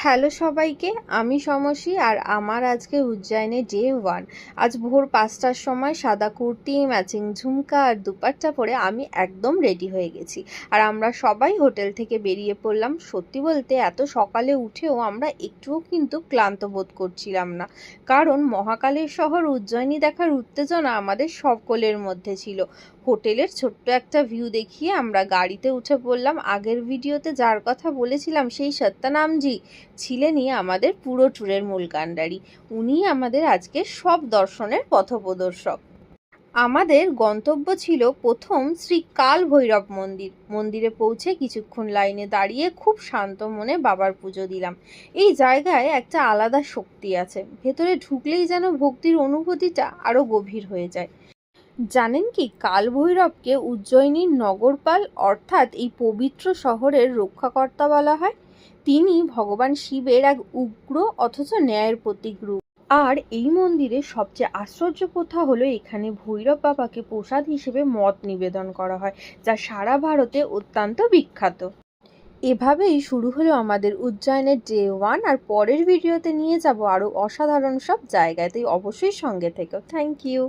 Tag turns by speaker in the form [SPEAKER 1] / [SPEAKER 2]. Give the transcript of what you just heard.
[SPEAKER 1] Hello সবাইকে, আমি সমসী আর আমার আজকে উজ্জয়নে ডে 1। আজ ভোর 5টার সময় সাদা কুর্তি, ম্যাচিং ঝুমকা আর দুপাট্টা পরে আমি একদম রেডি হয়ে গেছি। আর আমরা সবাই হোটেল থেকে বেরিয়ে পড়লাম। সত্যি বলতে এত সকালে উঠেও আমরা একটুও কিন্তু ক্লান্ত বোধ করছিলাম না, কারণ মহাকালের শহর উজ্জয়িনী দেখার উত্তেজনা আমাদের সকলের মধ্যে ছিল। হোটেলের ছোট্ট একটা ভিউ দেখিয়ে আমরা গাড়িতে উঠে পড়লাম। আগের ভিডিওতে যার কথা বলেছিলাম সেই সত্যনামজি ছিলেনই আমাদের পুরো ট্যুরের মূল কাণ্ডারি। উনি আমাদের আজকে সব দর্শনের পথপ্রদর্শক। আমাদের গন্তব্য ছিল প্রথম শ্রী কাল ভৈরব মন্দির। মন্দিরে পৌঁছে কিছুক্ষণ লাইনে দাঁড়িয়ে খুব শান্ত মনে বাবার পুজো দিলাম। এই জায়গায় একটা আলাদা শক্তি আছে, ভেতরে ঢুকলেই যেন ভক্তির অনুভূতিটা আরো গভীর হয়ে যায়। জানেন কি, কাল ভৈরবকে উজ্জয়িনীর নগরপাল অর্থাৎ এই পবিত্র শহরের রক্ষাকর্তা বলা হয়। তিনি ভগবান শিবের এক উগ্র অথচ ন্যায়ের প্রতীক রূপ। আর এই মন্দিরে সবচেয়ে আশ্চর্য কথা হলো এখানে ভৈরব বাবাকে প্রসাদ হিসেবে মদ নিবেদন করা হয়, যা সারা ভারতে অত্যন্ত বিখ্যাত। এভাবেই শুরু হলো আমাদের উজ্জয়নের ডে 1। আর পরের ভিডিওতে নিয়ে যাব আরো অসাধারণ সব জায়গায়, তাই অবশ্যই সঙ্গে থেকো। Thank you.